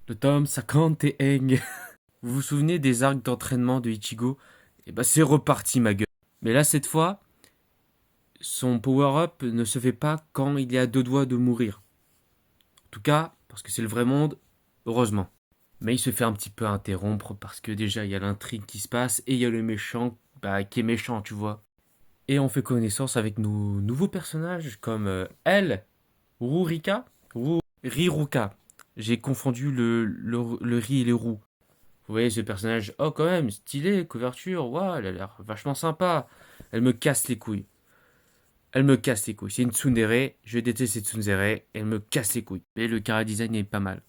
Le tome 50 et Eng. Vous vous souvenez des arcs d'entraînement de Ichigo? Et bah c'est reparti ma gueule. Mais là cette fois, son power-up ne se fait pas quand il est à deux doigts de mourir. En tout cas, parce que c'est le vrai monde, heureusement. Mais il se fait un petit peu interrompre parce que déjà il y a l'intrigue qui se passe et il y a le méchant qui est méchant, tu vois. Et on fait connaissance avec nos nouveaux personnages comme elle, Rurika, Riruka. J'ai confondu le riz et les roux. Vous voyez ce personnage, oh quand même, stylé, couverture, waouh, elle a l'air vachement sympa. Elle me casse les couilles. Elle me casse les couilles. C'est une tsundere, je déteste cette tsundere, elle me casse les couilles. Mais le chara design est pas mal.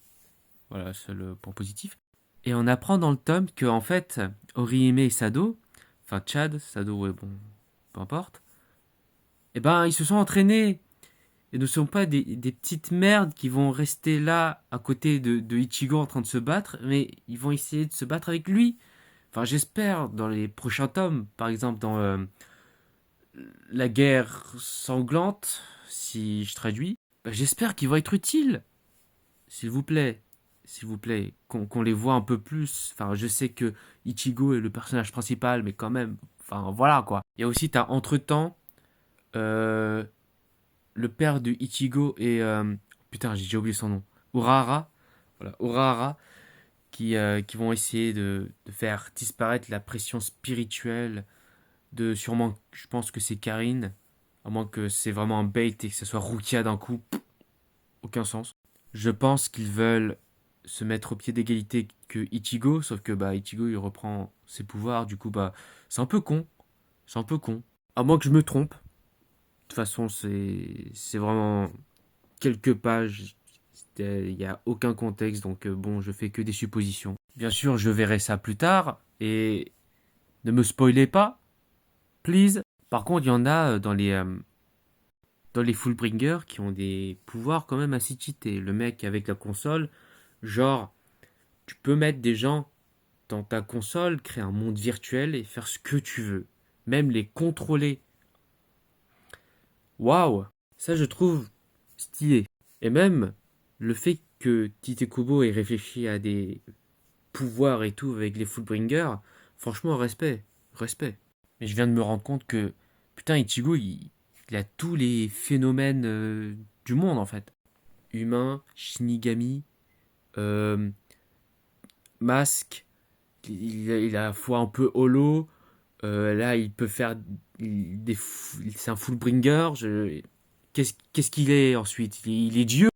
Voilà, c'est le point positif. Et on apprend dans le tome que, en fait, Orihime et Sado, enfin Chad, Sado, ouais, bon, peu importe, eh ben, ils se sont entraînés. Et ne sont pas des petites merdes qui vont rester là à côté de Ichigo en train de se battre, mais ils vont essayer de se battre avec lui. Enfin, j'espère, dans les prochains tomes, par exemple dans La guerre sanglante, si je traduis, bah, j'espère qu'ils vont être utiles. S'il vous plaît. S'il vous plaît. Qu'on les voit un peu plus. Enfin, je sais que Ichigo est le personnage principal, mais quand même. Enfin, voilà quoi. Il y a aussi, t'as entre-temps, euh, le père de Ichigo et. Putain, j'ai déjà oublié son nom. Urahara. Voilà, Urahara. Qui vont essayer de faire disparaître la pression spirituelle de sûrement, je pense que c'est Karine, à moins que c'est vraiment un bait et que ce soit Rukia d'un coup, aucun sens. Je pense qu'ils veulent se mettre au pied d'égalité que Ichigo, sauf que bah Ichigo il reprend ses pouvoirs, du coup bah c'est un peu con, c'est un peu con. À moins que je me trompe. De toute façon c'est vraiment quelques pages, il n'y a aucun contexte, donc bon je fais que des suppositions. Bien sûr je verrai ça plus tard et ne me spoilez pas, please. Par contre, il y en a dans les Fullbringers qui ont des pouvoirs quand même assez cheatés. Le mec avec la console, genre, tu peux mettre des gens dans ta console, créer un monde virtuel et faire ce que tu veux. Même les contrôler. Waouh! Ça, je trouve stylé. Et même le fait que Tite Kubo ait réfléchi à des pouvoirs et tout avec les Fullbringers, franchement, respect. Respect. Mais je viens de me rendre compte que, putain, Ichigo, il a tous les phénomènes du monde, en fait. Humain, Shinigami, euh, masque, il a la foi un peu holo. Là, il peut faire c'est un Fullbringer. Qu'est-ce qu'il est ensuite? Il est Dieu?